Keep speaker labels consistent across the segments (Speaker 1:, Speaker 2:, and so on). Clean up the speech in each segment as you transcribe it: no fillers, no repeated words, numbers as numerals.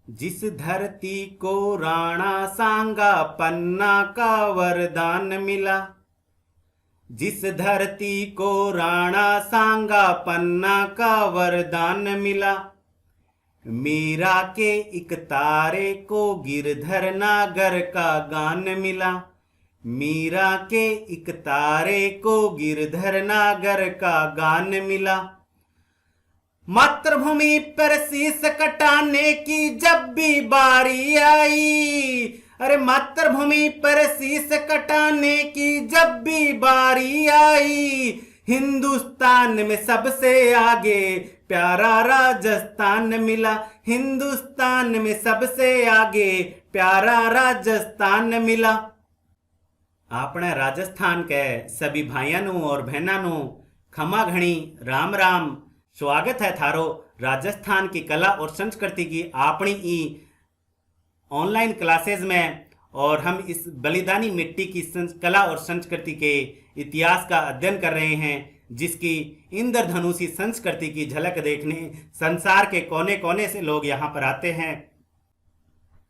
Speaker 1: जिस धरती को राणा सांगा पन्ना का वरदान मिला। जिस धरती को राणा सांगा पन्ना का वरदान मिला। मीरा के एक तारे को गिरधर नागर का गान मिला। मीरा के एक तारे को गिरधर नागर का गान मिला। मातृभूमि पर शीश कटाने की जब भी बारी आई, अरे मातृभूमि पर शीश कटाने की जब भी बारी आई, हिंदुस्तान में सबसे आगे प्यारा राजस्थान मिला। हिंदुस्तान में सबसे आगे प्यारा राजस्थान मिला। अपने राजस्थान के सभी भाइयों और बहनों खमा घणी राम राम। स्वागत है थारो राजस्थान की कला और संस्कृति की अपनी ई ऑनलाइन क्लासेज में। और हम इस बलिदानी मिट्टी की कला और संस्कृति के इतिहास का अध्ययन कर रहे हैं, जिसकी इंद्रधनुषी संस्कृति की झलक देखने संसार के कोने कोने से लोग यहाँ पर आते हैं।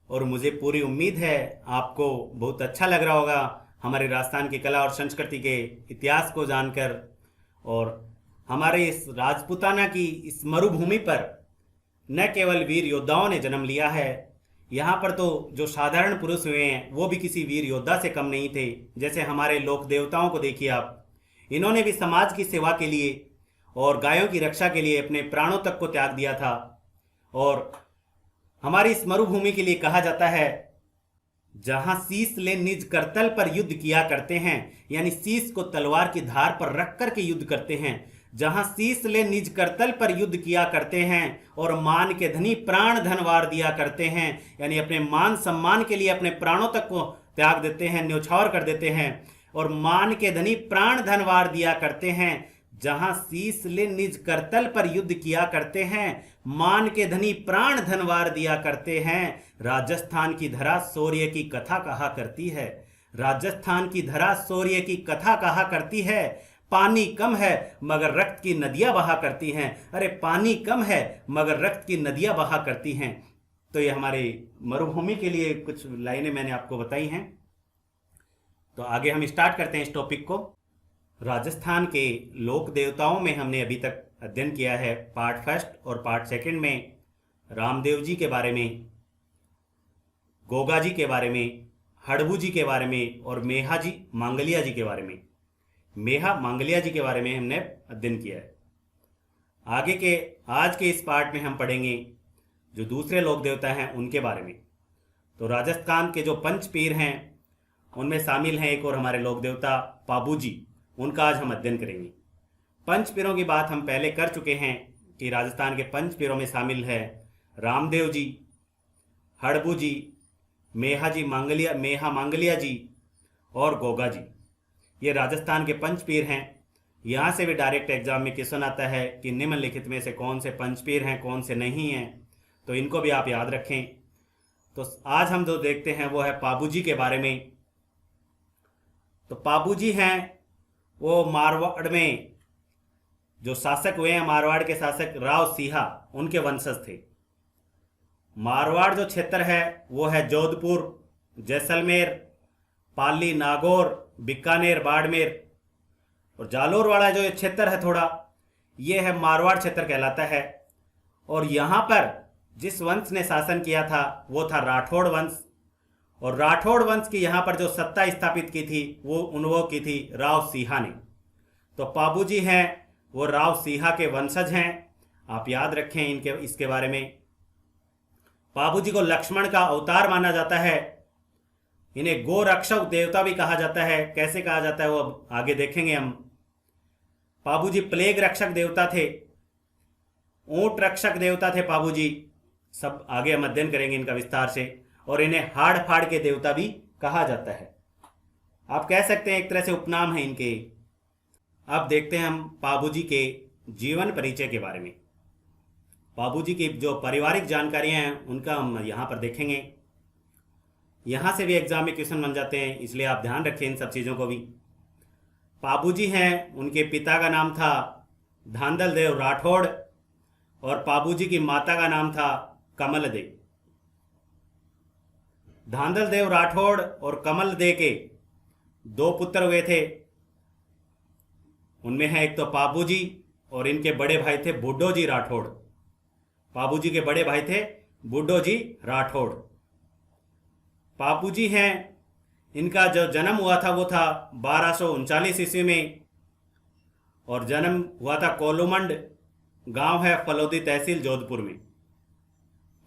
Speaker 1: और मुझे पूरी उम्मीद है आपको बहुत अच्छा लग रहा होगा हमारे राजस्थान की कला और संस्कृति के इतिहास को जानकर। और हमारे इस राजपूताना की इस मरुभूमि पर न केवल वीर योद्धाओं ने जन्म लिया है, यहाँ पर तो जो साधारण पुरुष हुए हैं वो भी किसी वीर योद्धा से कम नहीं थे। जैसे हमारे लोक देवताओं को देखिए आप, इन्होंने भी समाज की सेवा के लिए और गायों की रक्षा के लिए अपने प्राणों तक को त्याग दिया था। और हमारी इस मरुभूमि के लिए कहा जाता है, जहां शीश ले निज करतल पर युद्ध किया करते हैं, यानी शीश को तलवार की धार पर रख कर के युद्ध करते हैं। जहां शीश ले निज करतल पर युद्ध किया करते हैं और मान के धनी प्राण धन वार दिया करते हैं, यानी अपने मान सम्मान के लिए अपने प्राणों तक को त्याग देते हैं, न्यौछावर कर देते हैं और मान के धनी प्राण धन वार दिया करते हैं। जहां शीश ले निज करतल पर युद्ध किया करते हैं, मान के धनी प्राण धनवार दिया करते हैं। राजस्थान की धरा शौर्य की कथा कहा करती है। राजस्थान की धरा शौर्य की कथा कहा करती है। पानी कम है मगर रक्त की नदियां बहा करती हैं। अरे पानी कम है मगर रक्त की नदियां बहा करती हैं। तो ये हमारे मरुभूमि के लिए कुछ लाइनें मैंने आपको बताई हैं। तो आगे हम स्टार्ट करते हैं इस टॉपिक को। राजस्थान के लोक देवताओं में हमने अभी तक अध्ययन किया है पार्ट फर्स्ट और पार्ट सेकंड में रामदेव जी के बारे में, गोगा जी के बारे में, हड़बू जी के बारे में और मेहा जी मांगलिया जी के बारे में, मेहा मांगलिया जी के बारे में हमने अध्ययन किया है। आगे के आज के इस पार्ट में हम पढ़ेंगे जो दूसरे लोक देवता हैं उनके बारे में। तो राजस्थान के जो पंच पीर हैं उनमें शामिल हैं एक और हमारे लोक देवता पाबू जी, उनका आज हम अध्ययन करेंगे। पंच पीरों की बात हम पहले कर चुके हैं कि राजस्थान के पंच पीरों में शामिल है रामदेव जी, हड़बू जी, मेहा मांगलिया जी और गोगा जी। ये राजस्थान के पंच पीर हैं। यहाँ से भी डायरेक्ट एग्जाम में क्वेश्चन आता है कि निम्नलिखित में से कौन से पंच पीर हैं, कौन से नहीं हैं, तो इनको भी आप याद रखें। तो आज हम जो देखते हैं वो है पाबू जी के बारे में। तो पाबू जी हैं वो मारवाड़ में जो शासक हुए हैं, मारवाड़ के शासक राव सिंहा, उनके वंशज थे। मारवाड़ जो क्षेत्र है वो है जोधपुर, जैसलमेर, पाली, नागौर, बीकानेर, बाड़मेर और जालोर वाला जो क्षेत्र है थोड़ा, ये है मारवाड़ क्षेत्र कहलाता है। और यहाँ पर जिस वंश ने शासन किया था वो था राठौड़ वंश। और राठौड़ वंश की यहाँ पर जो सत्ता स्थापित की थी वो की थी राव सिंहा ने। तो पाबू जी हैं वो राव सिंहा के वंशज हैं, आप याद रखें इसके बारे में। पाबू जी को लक्ष्मण का अवतार माना जाता है। इन्हें गो रक्षक देवता भी कहा जाता है। कैसे कहा जाता है वो अब आगे देखेंगे हम। पाबू जी प्लेग रक्षक देवता थे, ऊंट रक्षक देवता थे पाबू जी, सब आगे हम अध्ययन करेंगे इनका विस्तार से। और इन्हें हाड़ फाड़ के देवता भी कहा जाता है। आप कह सकते हैं एक तरह से उपनाम है इनके। अब देखते हैं हम पाबू जी के जीवन परिचय के बारे में। पाबू जी की जो पारिवारिक जानकारियां हैं उनका हम यहाँ पर देखेंगे। यहाँ से भी एग्जाम में क्वेश्चन बन जाते हैं, इसलिए आप ध्यान रखें इन सब चीज़ों को भी। पाबू जी हैं, उनके पिता का नाम था धांधल देव राठौड़ और पाबू जी की माता का नाम था कमल देव। धांधल देव राठौड़ और कमल दे के 2 पुत्र हुए थे। उनमें है एक तो पाबू जी और इनके बड़े भाई थे बुड्ढो जी राठौड़। पाबू जी के बड़े भाई थे बुड्ढो जी राठौड़। पाबू जी हैं, इनका जो जन्म हुआ था वो था 1239 ईस्वी में और जन्म हुआ था कोलूमंड, गांव है फलोदी तहसील जोधपुर में।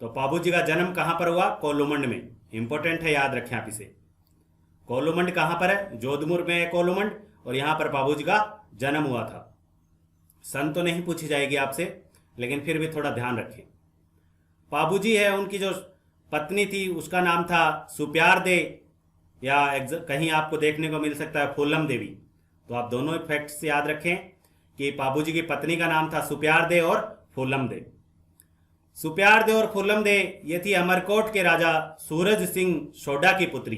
Speaker 1: तो पाबू जी का जन्म कहाँ पर हुआ? कोलूमंड में। इंपॉर्टेंट है, याद रखें आप इसे। कोलूमंड कहाँ पर है? जोधपुर में है कोलूमंड और यहाँ पर पाबू जी का जन्म हुआ था। सन तो नहीं पूछी जाएगी आपसे, लेकिन फिर भी थोड़ा ध्यान रखें। पाबू जी है, उनकी जो पत्नी थी उसका नाम था सुप्यार दे, या कहीं आपको देखने को मिल सकता है फूलम देवी। तो आप दोनों फैक्ट्स याद रखें कि पाबू जी की पत्नी का नाम था सुप्यार दे और फूलम दे। सुप्यार दे और फूलम दे ये थी अमरकोट के राजा सूरज सिंह सोडा की पुत्री।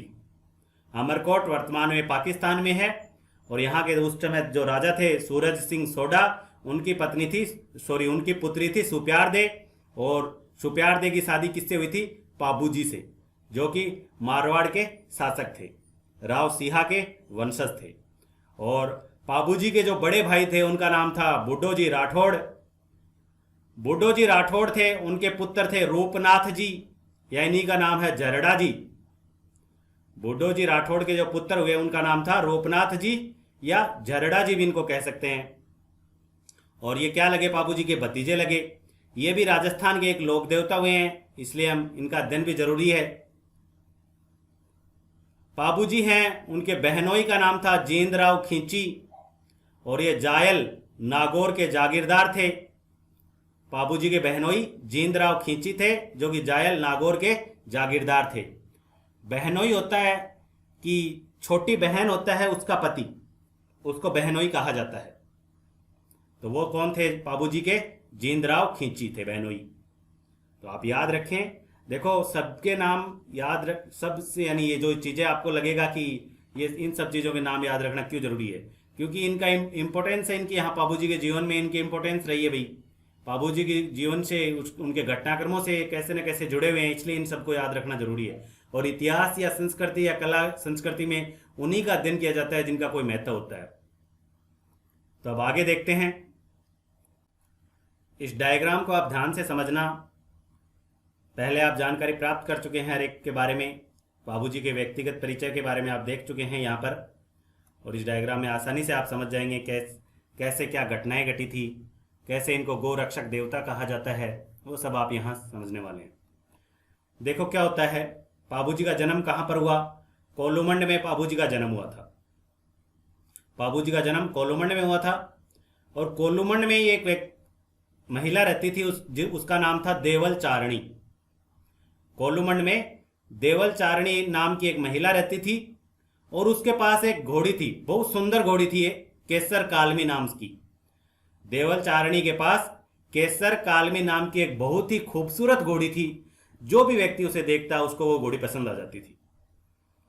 Speaker 1: अमरकोट वर्तमान में पाकिस्तान में है और यहाँ के उस समय जो राजा थे सूरज सिंह सोडा, उनकी उनकी पुत्री थी सुप्यार दे। और सुप्यार दे की शादी किससे हुई थी? पाबू जी से, जो कि मारवाड़ के शासक थे, राव सिहा के वंशज थे। और पाबू जी के जो बड़े भाई थे उनका नाम था बुड्ढो जी राठौड़। बुड्ढो जी राठौड़ थे, उनके पुत्र थे रूपनाथ जी, या इन्हीं का नाम है जरड़ा जी। बुड्ढो जी राठौड़ के जो पुत्र हुए उनका नाम था रूपनाथ जी या जरड़ा जी भी इनको कह सकते हैं। और ये क्या लगे? पाबू जी के भतीजे लगे। ये भी राजस्थान के एक लोक देवता हुए हैं, इसलिए हम इनका अध्ययन भी जरूरी है। पाबू जी हैं, उनके बहनोई का नाम था जींदराव खींची और ये जायल नागौर के जागीरदार थे। पाबू जी के बहनोई जींदराव खींची थे, जो कि जायल नागौर के जागीरदार थे। बहनोई होता है कि छोटी बहन होता है उसका पति, उसको बहनोई कहा जाता है। तो वो कौन थे? पाबू जी के जींदराव खींची थे बहनोई। तो आप याद रखें। देखो, सबके नाम याद रख, सबसे यानी ये जो चीज़ें आपको लगेगा कि ये इन सब चीज़ों के नाम याद रखना क्यों जरूरी है, क्योंकि इनका इम्पोर्टेंस है। इनकी यहाँ पाबू जी के जीवन में इनकी इम्पोर्टेंस रही है भाई। पाबू जी के जीवन से, उनके घटनाक्रमों से कैसे न कैसे जुड़े हुए हैं, इसलिए इन सबको याद रखना जरूरी है। और इतिहास या संस्कृति या कला संस्कृति में उन्हीं का अध्ययन किया जाता है जिनका कोई महत्व होता है। तो अब आगे देखते हैं। इस डायग्राम को आप ध्यान से समझना। पहले आप जानकारी प्राप्त कर चुके हैं हर एक के बारे में। बाबू जी के व्यक्तिगत परिचय के बारे में आप देख चुके हैं यहाँ पर, और इस डायग्राम में आसानी से आप समझ जाएंगे कैसे क्या घटनाएं घटी थी, कैसे इनको गौ रक्षक देवता कहा जाता है, वो सब आप यहाँ समझने वाले हैं। देखो क्या होता है। बाबू जी का जन्म कहाँ पर हुआ? कोलूमंड में पाबू जी का जन्म हुआ था। बाबू जी का जन्म कोलूमंड में हुआ था और कोलूमंड में एक महिला रहती थी, उसका नाम था देवल चारणी। कोलूमंड में देवल चारणी नाम की एक महिला रहती थी और उसके पास एक घोड़ी थी, बहुत सुंदर घोड़ी थी, केसर कालमी नाम की। देवल चारणी के पास केसर कालमी नाम की एक बहुत ही खूबसूरत घोड़ी थी। जो भी व्यक्ति उसे देखता उसको वो घोड़ी पसंद आ जाती थी।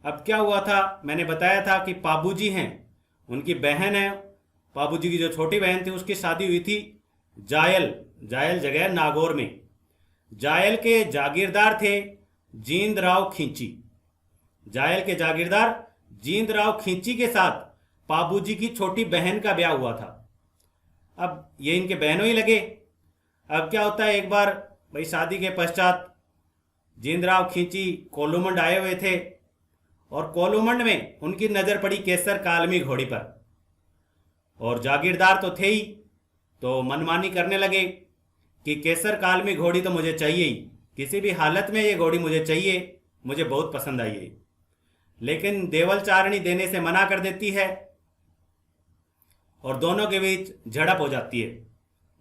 Speaker 1: अब क्या हुआ था, मैंने बताया था कि पाबू जी हैं, उनकी बहन है, पाबू जी की जो छोटी बहन थी उसकी शादी हुई थी जायल जगह नागौर में। जायल के जागीरदार थे जींदराव खींची। जायल के जागीरदार जींदराव खींची के साथ पाबू जी की छोटी बहन का ब्याह हुआ था। अब ये इनके बहनों ही लगे। अब क्या होता है, एक बार भाई शादी के पश्चात जींदराव खींची कोलूमंड आए हुए थे और कोलूमंड में उनकी नज़र पड़ी केसर कालमी घोड़ी पर, और जागीरदार तो थे ही, तो मनमानी करने लगे कि केसर कालमी घोड़ी तो मुझे चाहिए ही, किसी भी हालत में ये घोड़ी मुझे चाहिए, मुझे बहुत पसंद आई है। लेकिन देवल चारणी देने से मना कर देती है और दोनों के बीच झड़प हो जाती है।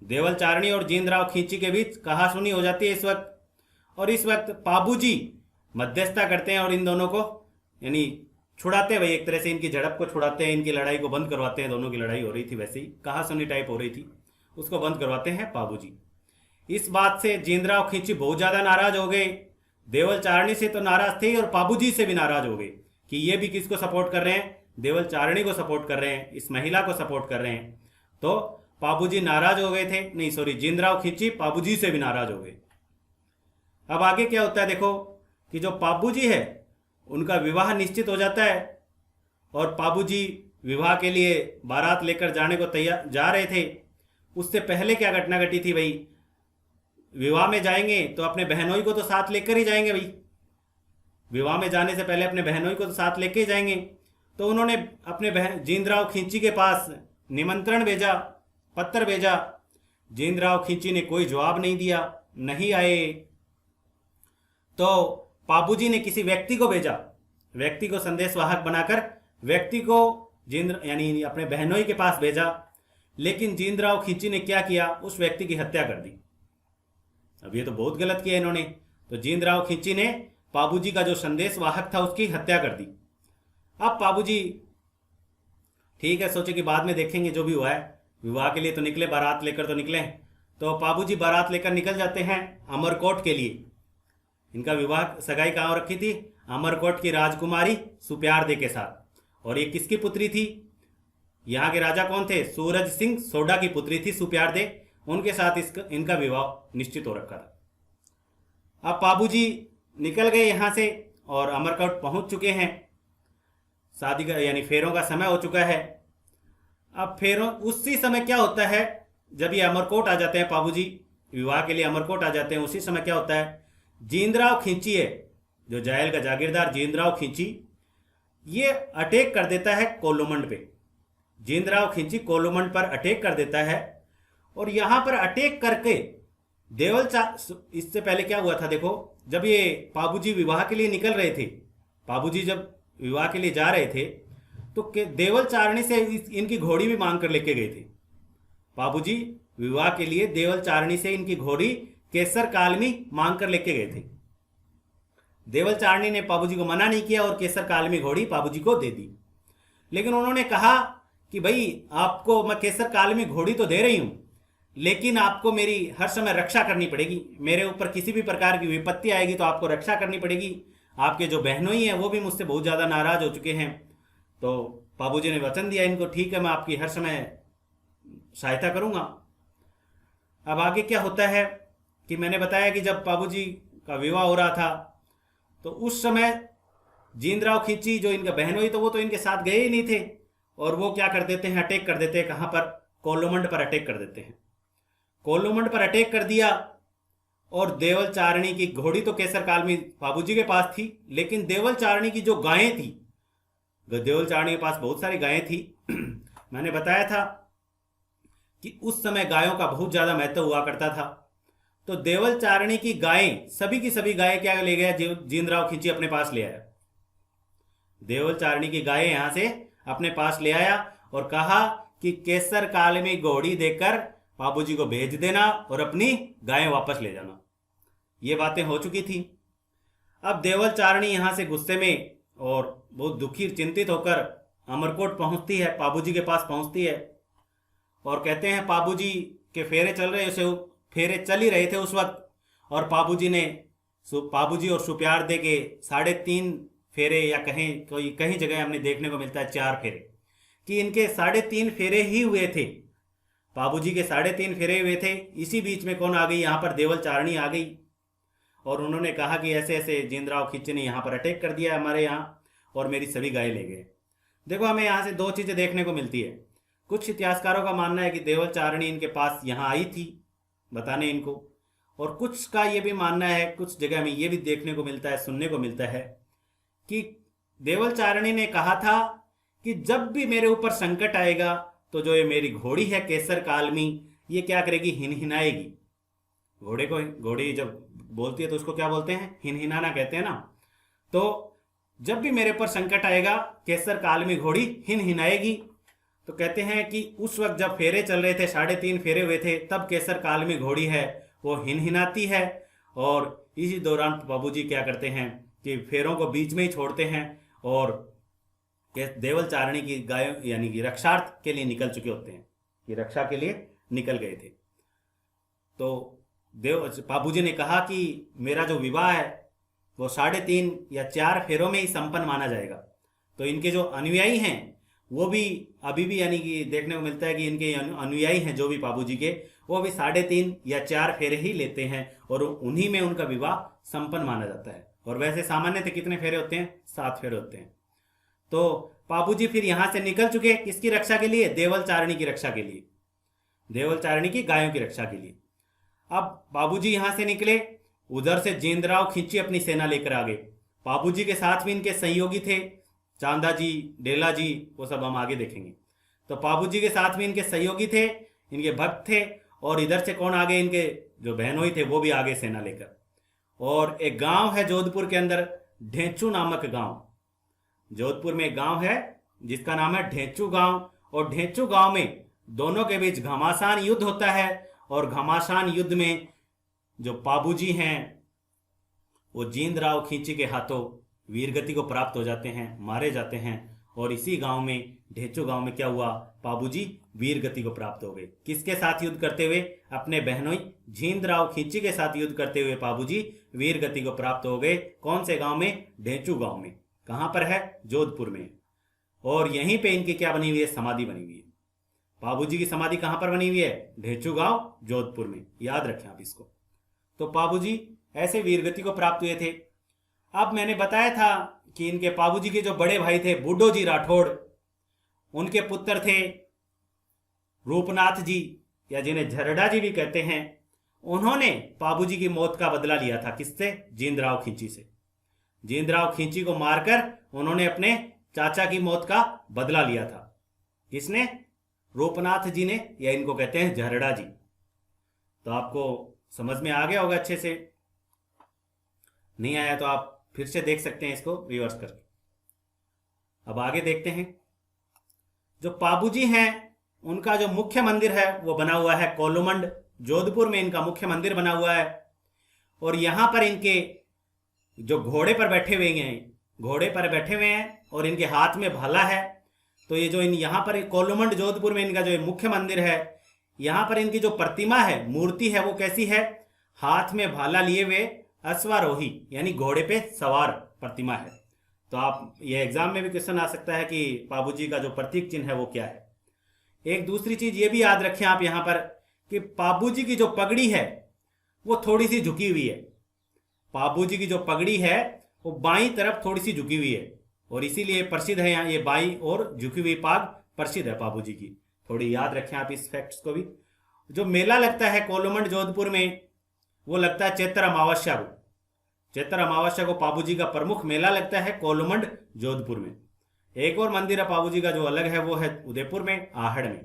Speaker 1: देवल चारणी और जींदराव खींची के बीच कहासुनी हो जाती है इस वक्त। और इस वक्त पाबू जी मध्यस्थता करते हैं और इन दोनों को यानी छुड़ाते हैं, भाई एक तरह से इनकी झड़प को छुड़ाते हैं, इनकी लड़ाई को बंद करवाते हैं। दोनों की लड़ाई हो रही थी, वैसे ही कहासुनी टाइप हो रही थी, उसको बंद करवाते हैं पाबू जी। इस बात से जींदराव खींची बहुत ज़्यादा नाराज हो गए। देवल चारणी से तो नाराज थे और पाबू जी से भी नाराज हो गए कि ये भी किसको सपोर्ट कर रहे हैं, देवल चारणी को सपोर्ट कर रहे हैं, इस महिला को सपोर्ट कर रहे हैं। तो पाबू जी नाराज हो गए थे, नहीं सॉरी, जींदराव खींची पाबू जी से भी नाराज हो गए। अब आगे क्या होता है देखो कि जो पाबू जी है उनका विवाह निश्चित हो जाता है और बाबूजी विवाह के लिए बारात लेकर जाने को तैयार जा रहे थे। उससे पहले क्या घटना घटी थी भाई, विवाह में जाएंगे तो अपने बहनोई को तो साथ लेकर ही जाएंगे भाई, विवाह में जाने से पहले अपने बहनोई को तो साथ लेके ही जाएंगे। तो उन्होंने अपने बहन जींदराव खिंची के पास निमंत्रण भेजा, पत्र भेजा। जींदराव खिंची ने कोई जवाब नहीं दिया, नहीं आए। तो बाबूजी ने किसी व्यक्ति को भेजा, व्यक्ति को संदेशवाहक बनाकर व्यक्ति को जींद्र यानी अपने बहनोई के पास भेजा। लेकिन जींदराव खिंची ने क्या किया, उस व्यक्ति की हत्या कर दी। अब ये तो बहुत गलत किया इन्होंने। तो जींदराव खिंची ने बाबूजी का जो संदेशवाहक था उसकी हत्या कर दी। अब बाबूजी ठीक है, सोचे कि बाद में देखेंगे जो भी हुआ है, विवाह के लिए तो निकले, बारात लेकर तो निकले। तो बाबूजी बारात लेकर निकल जाते हैं अमरकोट के लिए। इनका विवाह सगाई कहाँ रखी थी, अमरकोट की राजकुमारी सुप्यारदे के साथ। और ये किसकी पुत्री थी, यहाँ के राजा कौन थे, सूरज सिंह सोडा की पुत्री थी सुप्यारदे, उनके साथ इनका विवाह निश्चित हो रखा था। अब बाबूजी निकल गए यहाँ से और अमरकोट पहुँच चुके हैं। शादी का यानी फेरों का समय हो चुका है। अब फेरों उसी समय क्या होता है, जब ये अमरकोट आ जाते हैं, बाबूजी विवाह के लिए अमरकोट आ जाते हैं, उसी समय क्या होता है, जींदराव खिंची है जो जायल का जागीरदार जींदराव खिंची, ये अटैक कर देता है कोलुमंड पे। जींदराव खिंची कोलुमंड पर अटैक कर देता है और यहाँ पर अटैक करके इससे पहले क्या हुआ था देखो, जब ये बाबूजी विवाह के लिए निकल रहे थे, बाबूजी जब विवाह के लिए जा रहे थे तो देवल चारणी से इनकी घोड़ी भी मांग कर लेके गए थे। बाबूजी विवाह के लिए देवल चारणी से इनकी घोड़ी केसर कालमी मांग कर लेके गए थे। देवल चारणी ने बाबूजी को मना नहीं किया और केसर कालमी घोड़ी बाबूजी को दे दी। लेकिन उन्होंने कहा कि भाई आपको मैं केसर कालमी घोड़ी तो दे रही हूं, लेकिन आपको मेरी हर समय रक्षा करनी पड़ेगी, मेरे ऊपर किसी भी प्रकार की विपत्ति आएगी तो आपको रक्षा करनी पड़ेगी। आपके जो बहनोई हैं वो भी मुझसे बहुत ज़्यादा नाराज हो चुके हैं। तो बाबूजी ने वचन दिया इनको, ठीक है मैं आपकी हर समय सहायता करूंगा। अब आगे क्या होता है कि मैंने बताया कि जब बाबूजी का विवाह हो रहा था तो उस समय जींदराव खिंची जो इनका बहनोई, तो वो तो इनके साथ गए ही नहीं थे और वो क्या कर देते हैं, अटैक कर देते हैं। कहाँ पर, कोलुमंड पर अटैक कर देते हैं। कोलुमंड पर अटैक कर दिया और देवल चारणी की घोड़ी तो केसर कालमी बाबूजी के पास थी, लेकिन देवल चारणी की जो गायें थी, देवल चारणी के पास बहुत सारी गायें थी। मैंने बताया था कि उस समय गायों का बहुत ज्यादा महत्व हुआ करता था। तो देवल चारणी की गायें, सभी की सभी गायें क्या ले गया, जींदराव खिंची अपने पास ले आया। देवल चारणी की गायें यहां से अपने पास ले आया और कहा कि केसर कालमी घोड़ी देकर बाबूजी को भेज देना और अपनी गायें वापस ले जाना। ये बातें हो चुकी थी। अब देवल चारणी यहां से गुस्से में और बहुत दुखी चिंतित होकर अमरकोट पहुंचती है, बाबूजी के पास पहुंचती है और कहते हैं बाबूजी के फेरे चल रहे, उसे फेरे चल ही रहे थे उस वक्त, और बाबूजी और सुप्यारदे के 3.5 फेरे, या कहीं जगह हमने देखने को मिलता है 4 फेरे, कि इनके 3.5 फेरे ही हुए थे। बाबूजी के 3.5 फेरे हुए थे। इसी बीच में कौन आ गई, यहाँ पर देवल चारणी आ गई और उन्होंने कहा कि ऐसे ऐसे जींदराव खिंची ने यहाँ पर अटैक कर दिया हमारे यहाँ और मेरी सभी गायें ले गए। देखो हमें यहाँ से 2 चीज़ें देखने को मिलती है। कुछ इतिहासकारों का मानना है कि देवल चारणी इनके पास यहाँ आई थी बताने इनको, और कुछ का ये भी मानना है, कुछ जगह में ये भी देखने को मिलता है, सुनने को मिलता है कि देवल चारणी ने कहा था कि जब भी मेरे ऊपर संकट आएगा तो जो ये मेरी घोड़ी है केसर कालमी, ये क्या करेगी, हिनहिनाएगी। घोड़ी जब बोलती है तो उसको क्या बोलते हैं, हिनहिनाना कहते हैं ना। तो जब भी मेरे ऊपर संकट आएगा केसर कालमी घोड़ी हिनहिनाएगी। तो कहते हैं कि उस वक्त जब फेरे चल रहे थे, 3.5 फेरे हुए थे, तब केसर कालमी घोड़ी है वो हिनहिनाती है। और इसी दौरान बाबूजी क्या करते हैं कि फेरों को बीच में ही छोड़ते हैं और देवल चारणी की गाय यानी कि रक्षार्थ के लिए निकल चुके होते हैं, कि रक्षा के लिए निकल गए थे। तो बाबूजी ने कहा कि मेरा जो विवाह है वो 3.5 या 4 फेरों में ही संपन्न माना जाएगा। तो इनके जो अनुयायी हैं वो भी अभी भी यानी कि देखने को मिलता है कि इनके अनुयायी हैं जो भी बाबूजी के, वो भी 3.5 या 4 फेरे ही लेते हैं और उन्हीं में उनका विवाह संपन्न माना जाता है। और वैसे सामान्य कितने फेरे होते हैं? 7 फेरे होते हैं। तो पाबूजी फिर यहां से निकल चुके, किसकी रक्षा के लिए? देवल चारणी की रक्षा के लिए, देवल चारणी की गायों की रक्षा के लिए। अब बाबूजी यहां से निकले, उधर से जींदराव खींची अपनी सेना लेकर आ गए। बाबूजी के साथ भी इनके सहयोगी थे, चांदा जी, डेला जी, वो सब हम आगे देखेंगे। तो बाबूजी के साथ भी इनके सहयोगी थे, इनके भक्त थे, और इधर से कौन आ गए? इनके जो बहनोई थे वो भी आगे सेना लेकर। और एक गांव है जोधपुर के अंदर, ढेंचू नामक गांव। जोधपुर में एक गांव है जिसका नाम है ढेंचू गांव, और ढेंचू गांव में दोनों के बीच घमासान युद्ध होता है। और घमासान युद्ध में जो बाबूजी हैं वो जींदराव खींची के हाथों वीरगति को प्राप्त हो जाते हैं, मारे जाते हैं। और इसी गांव में, ढेंचू गांव में क्या हुआ? बाबूजी वीरगति को प्राप्त हो गए। किसके साथ युद्ध करते हुए? अपने बहनोई जींदराव खींची के साथ युद्ध करते हुए बाबूजी वीरगति को प्राप्त हो गए। कौन से गांव में? ढेंचू गांव में। कहां पर है? जोधपुर में। और यहीं पे इनकी क्या बनी हुई है? समाधि बनी हुई है। बाबूजी की समाधि कहां पर बनी हुई है? ढेंचू गांव, जोधपुर में। याद रखें आप इसको। तो बाबूजी ऐसे वीरगति को प्राप्त हुए थे। अब मैंने बताया था कि इनके बाबूजी के जो बड़े भाई थे बूढ़ो जी राठौड़, उनके पुत्र थे रूपनाथ जी, या जिन्हें झरडा जी भी कहते हैं। उन्होंने बाबूजी की मौत का बदला लिया था। किससे? जींदराव खींची से। जींदराव खींची को मारकर उन्होंने अपने चाचा की मौत का बदला लिया था। किसने? रूपनाथ जी ने, या इनको कहते हैं झरडा जी। तो आपको समझ में आ गया होगा अच्छे से। नहीं आया तो आप फिर से देख सकते हैं इसको रिवर्स करके। अब आगे देखते हैं। जो बाबूजी हैं उनका जो मुख्य मंदिर है वो बना हुआ है कोलुमंड। जोधपुर में इनका मुख्य मंदिर बना हुआ है। और यहां पर इनके जो घोड़े पर बैठे हुए हैं और इनके हाथ में भाला है। तो ये जो यहाँ पर कोलुमंड जोधपुर में इनका जो मुख्य मंदिर है, यहाँ पर इनकी जो प्रतिमा है, मूर्ति है, वो कैसी है? हाथ में भाला लिए हुए अश्वारोही, यानी घोड़े पे सवार प्रतिमा है। तो आप ये एग्जाम में भी क्वेश्चन आ सकता है कि बाबूजी का जो प्रतीक चिन्ह है वो क्या है। एक दूसरी चीज ये भी याद रखें आप यहाँ पर कि बाबूजी की जो पगड़ी है वो थोड़ी सी झुकी हुई है। बाबूजी की जो पगड़ी है वो बाईं तरफ थोड़ी सी झुकी हुई है, और इसीलिए प्रसिद्ध है यहाँ ये बाईं और झुकी हुई पाग प्रसिद्ध है बाबूजी की। थोड़ी याद रखें आप इस फैक्ट्स को भी। जो मेला लगता है कोलुमंड जोधपुर में वो लगता है चैत्र अमावस्या को। चैत्र अमावस्या को बाबूजी का प्रमुख मेला लगता है कोलुमंड जोधपुर में। एक और मंदिर है बाबूजी का जो अलग है, वो है उदयपुर में, आहड़ में।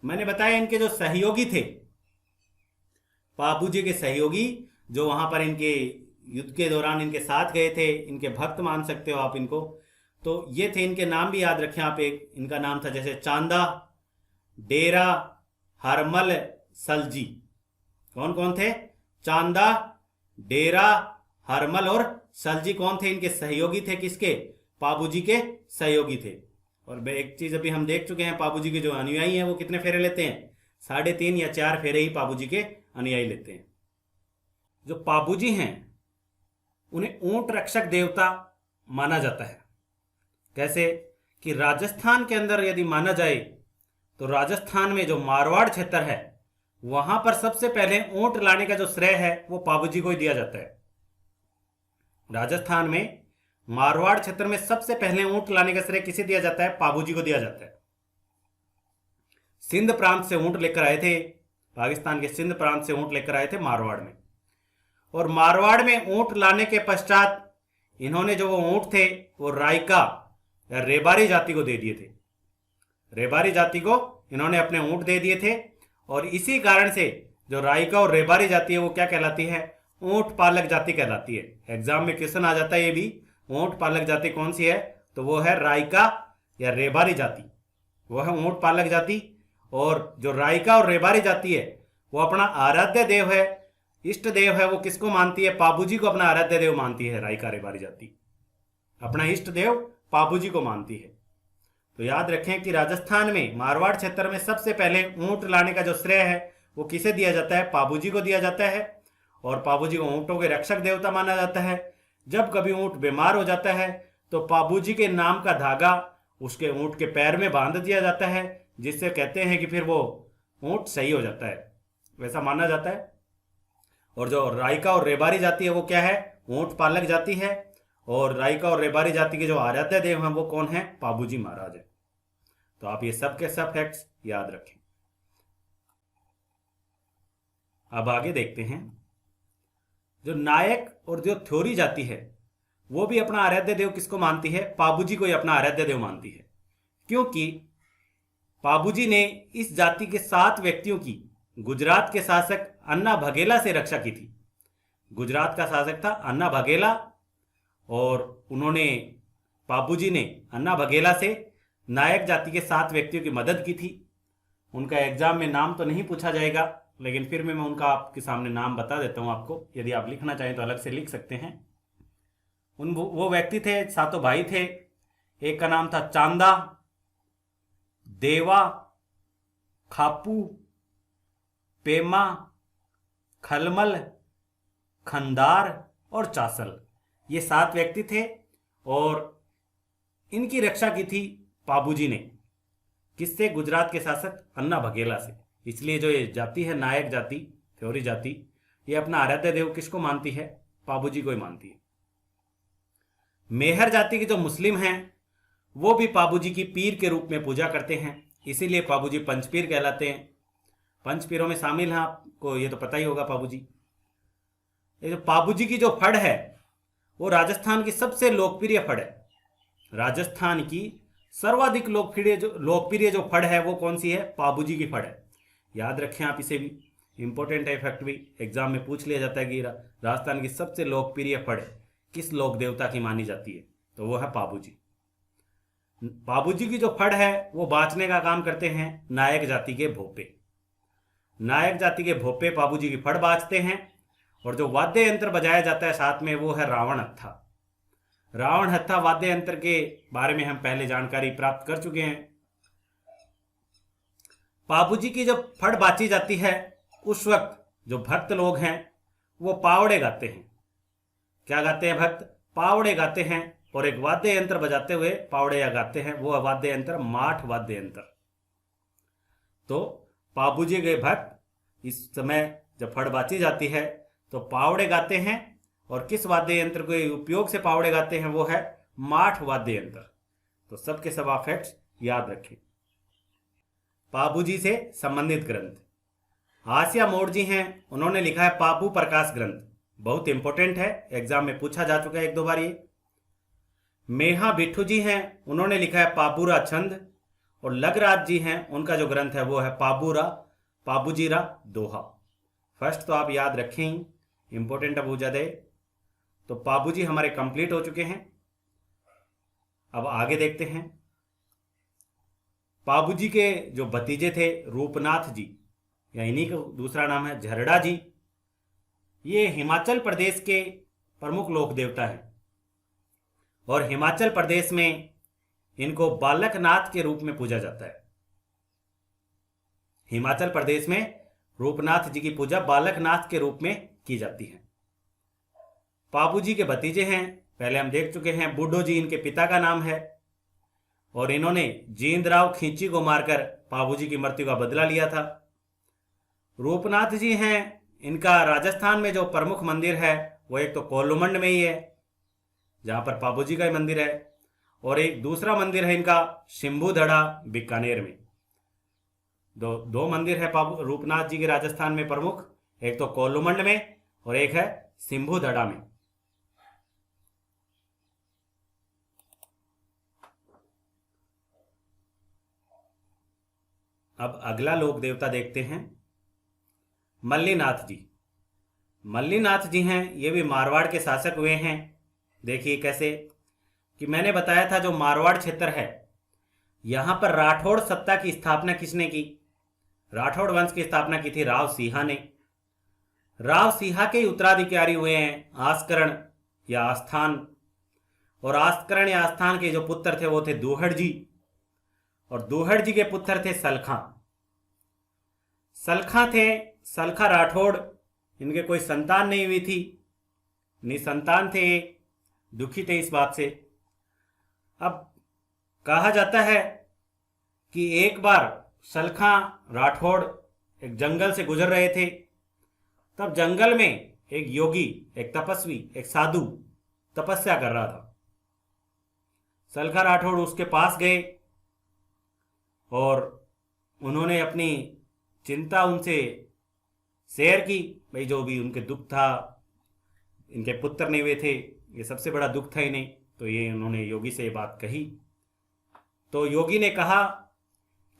Speaker 1: मैंने बताया इनके जो सहयोगी थे, बाबूजी के सहयोगी जो वहां पर इनके युद्ध के दौरान इनके साथ गए थे, इनके भक्त मान सकते हो आप इनको। तो ये थे, इनके नाम भी याद रखें आप। एक इनका नाम था जैसे चांदा, डेरा, हरमल, सलजी। कौन कौन थे? चांदा, डेरा, हरमल और सलजी कौन थे? इनके सहयोगी थे। किसके? बाबूजी के सहयोगी थे। और एक चीज अभी हम देख चुके हैं, बाबूजी के जो अनुयायी हैं वो कितने फेरे लेते हैं? 3.5 या 4 फेरे ही बाबूजी के अनुयायी लेते हैं। जो बाबूजी हैं उन्हें ऊंट रक्षक देवता माना जाता है। कैसे? कि राजस्थान के अंदर यदि माना जाए तो राजस्थान में जो मारवाड़ क्षेत्र है वहां पर सबसे पहले ऊंट लाने का जो श्रेय है वो बाबूजी को ही दिया जाता है। राजस्थान में मारवाड़ क्षेत्र में सबसे पहले ऊंट लाने का श्रेय किसे दिया जाता है? बाबूजी को दिया जाता है। सिंध प्रांत से ऊंट लेकर आए थे, पाकिस्तान के सिंध प्रांत से ऊंट लेकर आए थे मारवाड़ में। और मारवाड़ में ऊंट लाने के पश्चात इन्होंने जो वो ऊंट थे वो रायका या रेबारी जाति को दे दिए थे। रेबारी जाति को इन्होंने अपने ऊंट दे दिए थे। और इसी कारण से जो रायका और रेबारी जाति है वो क्या कहलाती है? ऊंट पालक जाति कहलाती है। एग्जाम में क्वेश्चन आ जाता है ये भी, ऊंट पालक जाति कौन सी है? तो वो है रायका या रेबारी जाति, वो है ऊंट पालक जाति। और जो रायका और रेबारी जाति है वो अपना आराध्य देव है, इष्ट देव है, वो किसको मानती है? बाबूजी को अपना आराध्य देव मानती है। रायका रेबारी जाति अपना इष्ट देव बाबूजी को मानती है। तो याद रखें कि राजस्थान में मारवाड़ क्षेत्र में सबसे पहले ऊंट लाने का जो श्रेय है वो किसे दिया जाता है? बाबूजी को दिया जाता है। और बाबूजी को ऊंटों के रक्षक देवता माना जाता है। जब कभी ऊंट बीमार हो जाता है तो बाबूजी के नाम का धागा उसके ऊंट के पैर में बांध दिया जाता है, जिससे कहते हैं कि फिर वो ऊंट सही हो जाता है, वैसा माना जाता है। और जो रायका और रेबारी जाति है वो क्या है? ऊंट पालक जाति है, और रायका और रेबारी जाति के जो आराध्य देव हैं वो कौन है? पाबूजी महाराज है। तो आप ये सब के सब फैक्ट्स याद रखें। अब आगे देखते हैं, जो नायक और जो थ्योरी जाति है वो भी अपना आराध्य देव किसको मानती है? पाबूजी को ही अपना आराध्य देव मानती है, क्योंकि पाबूजी ने इस जाति के 7 व्यक्तियों की गुजरात के शासक अन्ना बघेला से रक्षा की थी। गुजरात का शासक था अन्ना बघेला, और उन्होंने पाबूजी ने अन्ना बघेला से नायक जाति के 7 व्यक्तियों की मदद की थी। उनका एग्जाम में नाम तो नहीं पूछा जाएगा, लेकिन फिर मैं उनका आपके सामने नाम बता देता हूं आपको। यदि आप लिखना चाहें तो अलग से लिख सकते हैं। वो व्यक्ति थे, 7 भाई थे। एक का नाम था चांदा, देवा, खापू, पेमा, खलमल, खंदार और चासल। ये 7 व्यक्ति थे, और इनकी रक्षा की थी पाबूजी ने। किससे? गुजरात के शासक अन्ना बघेला से। इसलिए जो ये जाति है नायक जाति, थ्योरी जाति, ये अपना आराध्य देव किसको मानती है? पाबूजी को ही मानती है। मेहर जाति के जो मुस्लिम हैं वो भी पाबूजी की पीर के रूप में पूजा करते हैं, इसीलिए पाबूजी पंचपीर कहलाते हैं। पंचपीरों में शामिल हैं, आपको ये तो पता ही होगा पाबूजी। ये जो पाबूजी की जो फड़ है वो राजस्थान की सबसे लोकप्रिय फड़ है। राजस्थान की सर्वाधिक लोकप्रिय जो फड़ है वो कौन सी है? पाबूजी की फड़ है। याद रखें आप इसे भी, इंपॉर्टेंट है, फैक्ट भी एग्जाम में पूछ लिया जाता है कि राजस्थान की सबसे लोकप्रिय फड़ किस लोक देवता की मानी जाती है? तो वो है पाबूजी। पाबूजी की जो फड़ है वो बाँचने का काम करते हैं नायक जाति के भोपे। नायक जाति के भोपे पाबूजी की फड़ बाँचते हैं, और जो वाद्य यंत्र बजाया जाता है साथ में वो है रावण हत्था। रावण हत्था वाद्य यंत्र के बारे में हम पहले जानकारी प्राप्त कर चुके हैं। पाबूजी की जब फड़ बाँची जाती है उस वक्त जो भक्त लोग हैं वो पावड़े गाते हैं। क्या गाते हैं भक्त? पावड़े गाते हैं, और एक वाद्य यंत्र बजाते हुए पावड़े या गाते हैं, वो वाद्य यंत्र माठ वाद्य यंत्र। तो पाबूजी के भक्त इस समय जब फड़ बाँची जाती है तो पावड़े गाते हैं, और किस वाद्य यंत्र के उपयोग से पावड़े गाते हैं? वो है माठ वाद्य यंत्र। तो सबके सब आप फैक्ट्स याद रखें। पाबूजी से संबंधित ग्रंथ, आसिया मोड़ जी हैं, उन्होंने लिखा है पापू प्रकाश ग्रंथ। बहुत इंपॉर्टेंट है, एग्जाम में पूछा जा चुका है 1-2 बार ये। मेहा बिट्ठू जी हैं, उन्होंने लिखा है पाबूरा छंद। और लगराज जी हैं, उनका जो ग्रंथ है वो है पाबूजीरा दोहा। फर्स्ट तो आप याद रखें, इंपॉर्टेंट अब ज्यादा। तो पाबूजी हमारे कंप्लीट हो चुके हैं। अब आगे देखते हैं। पाबूजी के जो भतीजे थे रूपनाथ जी, या इन्हीं का दूसरा नाम है झरड़ा जी, ये हिमाचल प्रदेश के प्रमुख लोक देवता हैं, और हिमाचल प्रदेश में इनको बालकनाथ के रूप में पूजा जाता है। हिमाचल प्रदेश में रूपनाथ जी की पूजा बालकनाथ के रूप में की जाती है। पाबूजी के भतीजे हैं, पहले हम देख चुके हैं, बूढ़ो जी इनके पिता का नाम है, और इन्होंने जींदराव खींची को मारकर पाबूजी की मृत्यु का बदला लिया था। रूपनाथ जी हैं, इनका राजस्थान में जो प्रमुख मंदिर है वो एक तो कोलुमंड में ही है जहां पर पाबूजी का ही मंदिर है, और एक दूसरा मंदिर है इनका शंभूधड़ा बीकानेर में। दो मंदिर है रूपनाथ जी के राजस्थान में प्रमुख, एक तो कोलुमंड में और एक है शंभूधड़ा में। अब अगला लोक देवता देखते हैं, मल्लीनाथ जी। मल्लीनाथ जी हैं, ये भी मारवाड़ के शासक हुए हैं। देखिए कैसे कि मैंने बताया था जो मारवाड़ क्षेत्र है यहां पर राठौड़ सत्ता की स्थापना किसने की? राठौड़ वंश की स्थापना की थी राव सिंहा ने। राव सिंहा के ही उत्तराधिकारी हुए हैं आस्करण या आस्थान, और आस्करण या आस्थान के जो पुत्र थे वो थे दूहड़ जी, और दूहड़ जी के पुत्र थे सलखा। सलखा थे, सलखा राठौड़, इनके कोई संतान नहीं हुई थी, निसंतान थे, दुखी थे इस बात से। अब कहा जाता है कि एक बार सलखा राठौड़ एक जंगल से गुजर रहे थे, तब जंगल में एक योगी, एक तपस्वी, एक साधु तपस्या कर रहा था। सलखा राठौड़ उसके पास गए और उन्होंने अपनी चिंता उनसे शेयर की। भाई जो भी उनके दुख था, इनके पुत्र नहीं हुए थे, ये सबसे बड़ा दुख था इन्हें, तो ये उन्होंने योगी से ये बात कही। तो योगी ने कहा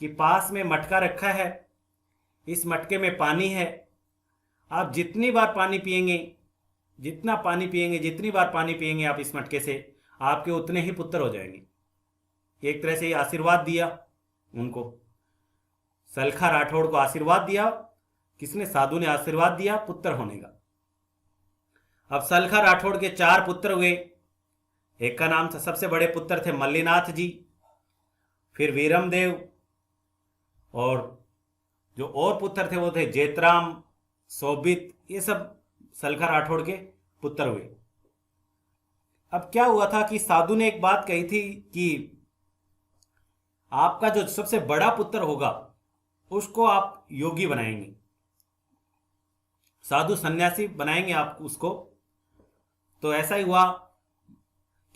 Speaker 1: कि पास में मटका रखा है, इस मटके में पानी है, आप जितनी बार पानी पिएंगे, जितना पानी पिएंगे, जितनी बार पानी पिएंगे आप इस मटके से, आपके उतने ही पुत्र हो जाएंगे। एक तरह से आशीर्वाद दिया उनको, सलखा राठौड़ को आशीर्वाद दिया। किसने? साधु ने आशीर्वाद दिया पुत्र होने का। अब सलखा राठौड़ के 4 पुत्र हुए। एक का नाम था, सबसे बड़े पुत्र थे मल्लीनाथ जी, फिर वीरमदेव, और जो और पुत्र थे वो थे जेतराम, सोबित, ये सब सलखा राठौड़ के पुत्र हुए। अब क्या हुआ था कि साधु ने एक बात कही थी कि आपका जो सबसे बड़ा पुत्र होगा उसको आप योगी बनाएंगे, साधु सन्यासी बनाएंगे आप उसको। तो ऐसा ही हुआ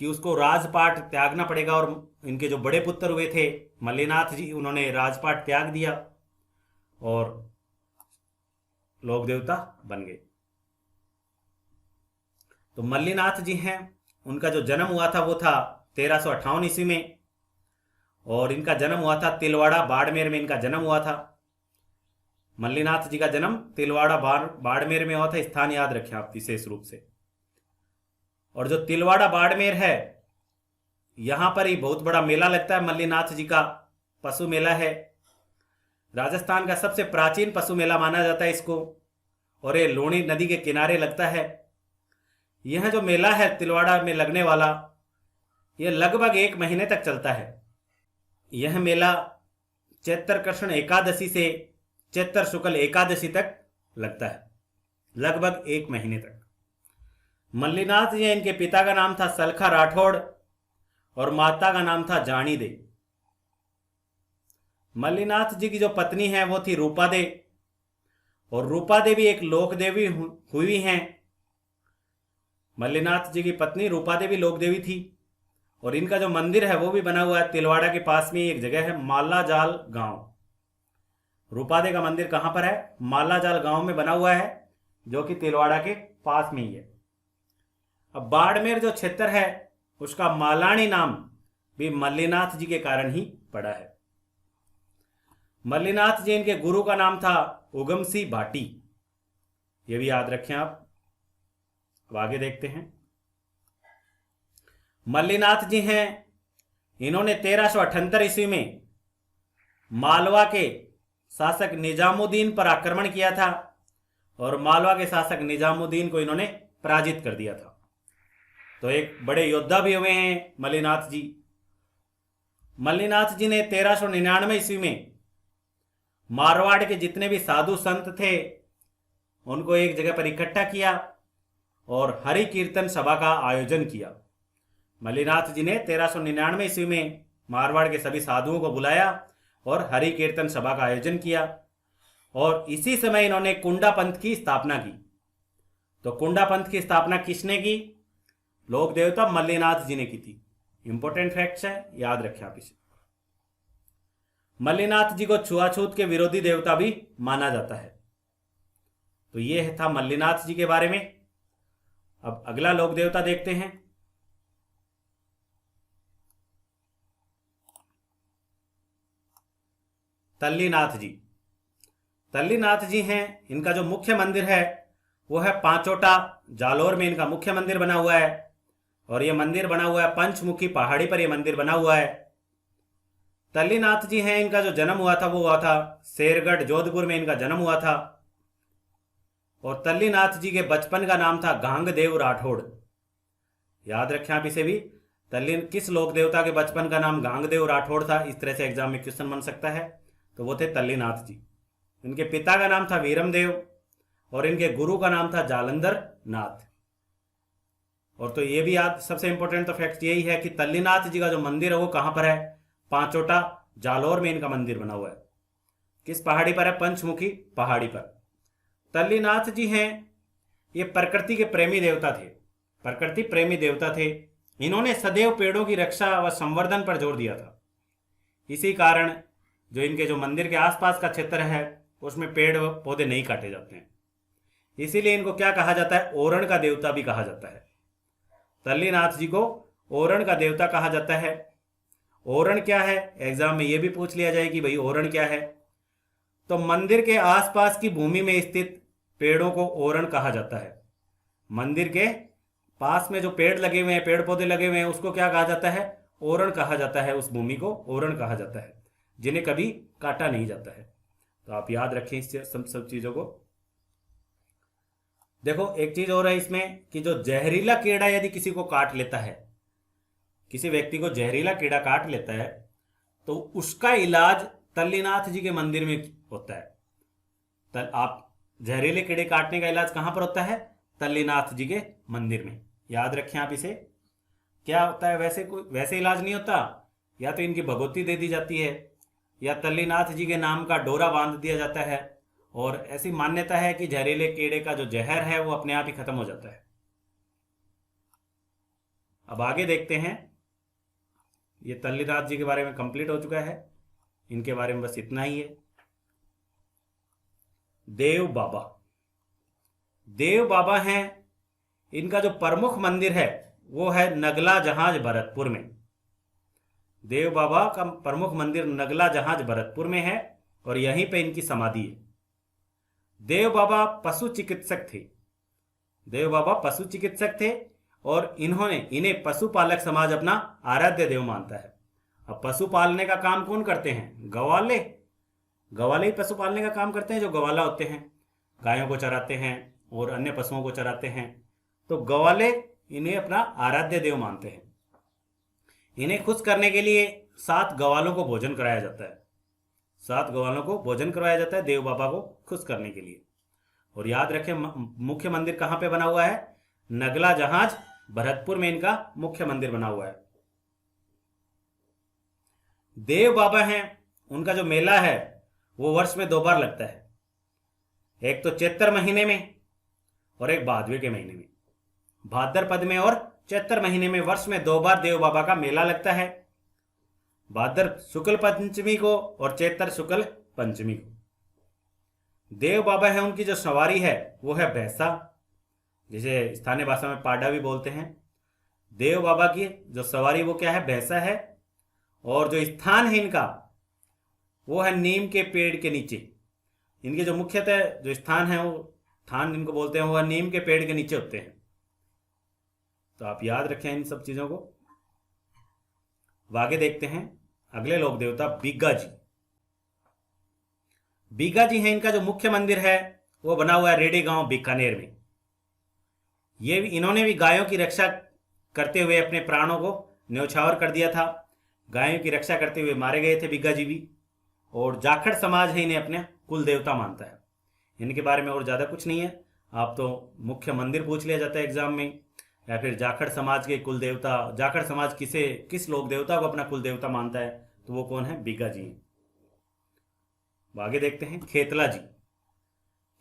Speaker 1: कि उसको राजपाट त्यागना पड़ेगा, और इनके जो बड़े पुत्र हुए थे मल्लीनाथ जी, उन्होंने राजपाट त्याग दिया और लोक देवता बन गए। तो मल्लीनाथ जी हैं, उनका जो जन्म हुआ था वो था 1358 ईस्वी में, और इनका जन्म हुआ था तिलवाड़ा बाड़मेर में, इनका जन्म हुआ था। मल्लीनाथ जी का जन्म तिलवाड़ा बाड़मेर में हुआ था, स्थान याद रखें आप विशेष रूप से। और जो तिलवाड़ा बाड़मेर है, यहां पर ही बहुत बड़ा मेला लगता है मल्लीनाथ जी का, पशु मेला है। राजस्थान का सबसे प्राचीन पशु मेला माना जाता है इसको, और ये लूणी नदी के किनारे लगता है। यह जो मेला है तिलवाड़ा में लगने वाला, यह लगभग 1 महीने तक चलता है। यह मेला चैत्र कृष्ण एकादशी से चैत्र शुक्ल एकादशी तक लगता है, लगभग 1 महीने तक। मल्लीनाथ जी, इनके पिता का नाम था सलखा राठौड़ और माता का नाम था जानी दे। मल्लीनाथ जी की जो पत्नी है वो थी रूपा दे, और रूपा देवी एक लोक देवी हुई हैं। मल्लीनाथ जी की पत्नी रूपा देवी लोक देवी थी, और इनका जो मंदिर है वो भी बना हुआ है तिलवाड़ा के पास में। एक जगह है मालाजाल गांव, रूपा दे का मंदिर कहां पर है? मालाजाल गांव में बना हुआ है, जो कि तिलवाड़ा के पास में ही है। अब बाड़मेर जो क्षेत्र है उसका मालानी नाम भी मल्लीनाथ जी के कारण ही पड़ा है। मल्लीनाथ जी, इनके गुरु का नाम था उगम सिंह भाटी, ये भी याद रखें आप। अब आगे देखते हैं। मल्लीनाथ जी हैं, इन्होंने 1378 ईस्वी में मालवा के शासक निजामुद्दीन पर आक्रमण किया था, और मालवा के शासक निजामुद्दीन को इन्होंने पराजित कर दिया था। तो एक बड़े योद्धा भी हुए हैं मल्लीनाथ जी। मल्लीनाथ जी ने 1399 ईस्वी में मारवाड़ के जितने भी साधु संत थे उनको एक जगह पर इकट्ठा किया और हरि कीर्तन सभा का आयोजन किया। मल्लीनाथ जी ने 1399 ईस्वी में मारवाड़ के सभी साधुओं को बुलाया और हरि कीर्तन सभा का आयोजन किया, और इसी समय इन्होंने कुंडा पंथ की स्थापना की। तो कुंडा पंथ की स्थापना किसने की? लोक देवता मल्लीनाथ जी ने की थी। इंपॉर्टेंट फैक्ट्स है, याद रखें आप इसे। मल्लीनाथ जी को छुआछूत के विरोधी देवता भी माना जाता है। तो यह था मल्लीनाथ जी के बारे में। अब अगला लोक देवता देखते हैं। तल्लीनाथ जी। तल्लीनाथ जी हैं, इनका जो मुख्य मंदिर है वो है पांचोटा, जालोर में इनका मुख्य मंदिर बना हुआ है, और यह मंदिर बना हुआ है पंचमुखी पहाड़ी पर, यह मंदिर बना हुआ है। तल्लीनाथ जी हैं, इनका जो जन्म हुआ था वो हुआ था शेरगढ़ जोधपुर में इनका जन्म हुआ था, और तल्लीनाथ जी के बचपन का नाम था गांगदेव राठौड़। याद रखें आप इसे भी। किस लोक देवता के बचपन का नाम गांगदेव राठौड़ था? इस तरह से एग्जाम में क्वेश्चन बन सकता है। तो वो थे तल्लीनाथ जी। इनके पिता का नाम था वीरमदेव, और इनके गुरु का नाम था जालंधर नाथ। और तो ये भी याद, सबसे इंपॉर्टेंट तो फैक्ट यही है कि तल्लीनाथ जी का जो मंदिर है वो कहां पर है? पांचोटा, जालोर में इनका मंदिर बना हुआ है। किस पहाड़ी पर है? पंचमुखी पहाड़ी पर। तल्लीनाथ जी हैं, ये प्रकृति के प्रेमी देवता थे, प्रकृति प्रेमी देवता थे। इन्होंने सदैव पेड़ों की रक्षा व संवर्धन पर जोर दिया था। इसी कारण जो इनके जो मंदिर के आसपास का क्षेत्र है उसमें पेड़ व पौधे नहीं काटे जाते हैं। इसीलिए इनको क्या कहा जाता है, ओरण का देवता भी कहा जाता है। तल्लीनाथ जी को ओरण का देवता कहा जाता है। ओरण क्या है, एग्जाम में ये भी पूछ लिया जाए कि भाई ओरण क्या है। तो मंदिर के आसपास की भूमि में स्थित पेड़ों को ओरण कहा जाता है। मंदिर के पास में जो पेड़ लगे हुए हैं, पेड़ पौधे लगे हुए हैं, उसको क्या कहा जाता है, ओरण कहा जाता है। उस भूमि को ओरण कहा जाता है जिन्हें कभी काटा नहीं जाता है। तो आप याद रखें इस सब चीजों को। देखो एक चीज और है इसमें कि जो जहरीला कीड़ा यदि किसी को काट लेता है, किसी व्यक्ति को जहरीला कीड़ा काट लेता है, तो उसका इलाज तल्लीनाथ जी के मंदिर में होता है। आप जहरीले कीड़े काटने का इलाज कहां पर होता है, तल्लीनाथ जी के मंदिर में। याद रखें आप इसे। क्या होता है, वैसे इलाज नहीं होता, या तो इनकी भगवती दे दी जाती है या तल्लीनाथ जी के नाम का डोरा बांध दिया जाता है, और ऐसी मान्यता है कि जहरीले कीड़े का जो जहर है वो अपने आप ही खत्म हो जाता है। अब आगे देखते हैं। ये तल्लीनाथ जी के बारे में कंप्लीट हो चुका है, इनके बारे में बस इतना ही है। देव बाबा, देव बाबा हैं। इनका जो प्रमुख मंदिर है वो है नगला जहाज भरतपुर में। देव बाबा का प्रमुख मंदिर नगला जहाज भरतपुर में है और यहीं पे इनकी समाधि है। देव बाबा पशु चिकित्सक थे। देव बाबा पशु चिकित्सक थे और इन्हें पशुपालक समाज अपना आराध्य देव मानता है। अब पशु पालने का काम कौन करते हैं, गवाले। गवाले ही पशु पालने का काम करते हैं। जो गवाला होते हैं गायों को चराते हैं और अन्य पशुओं को चराते हैं, तो गवाले इन्हें अपना आराध्य देव मानते हैं। इन्हें खुश करने के लिए 7 गवालों को भोजन कराया जाता है। 7 गवालों को भोजन करवाया जाता है देव बाबा को खुश करने के लिए। और याद रखें मुख्य मंदिर कहां पे बना हुआ है, नगला जहाज भरतपुर में इनका मुख्य मंदिर बना हुआ है। देव बाबा हैं, उनका जो मेला है वो वर्ष में 2 बार लगता है। एक तो चैत्र महीने में और एक भादवे के महीने में। भाद्रपद में और चैत्र महीने में वर्ष में 2 बार देव बाबा का मेला लगता है, भाद्र शुक्ल पंचमी को और चैत्र शुक्ल पंचमी को। देव बाबा है, उनकी जो सवारी है वो है भैंसा, जिसे स्थानीय भाषा में पाडा भी बोलते हैं। देव बाबा की जो सवारी वो क्या है, भैंसा है। और जो स्थान है इनका वो है नीम के पेड़ के नीचे। इनके जो मुख्यतः जो स्थान है वो स्थान इनको बोलते हैं, वो नीम के पेड़ के नीचे होते हैं। तो आप याद रखें इन सब चीजों को। आगे देखते हैं अगले लोक देवता बीगा जी। बीगा जी हैं, इनका जो मुख्य मंदिर है वो बना हुआ है रेडी गांव बीकानेर में। इन्होंने भी गायों की रक्षा करते हुए अपने प्राणों को न्यौछावर कर दिया था। गायों की रक्षा करते हुए मारे गए थे बीगा जी भी। और जाखड़ समाज है इन्हें अपने कुल देवता मानता है। इनके बारे में और ज़्यादा कुछ नहीं है। आप तो मुख्य मंदिर पूछ लिया जाता है एग्जाम में, या फिर जाखड़ समाज के कुल देवता, जाखड़ समाज किस लोक देवता को अपना कुल देवता मानता है, तो वो कौन है, बीगा जी। आगे देखते हैं खेतला जी।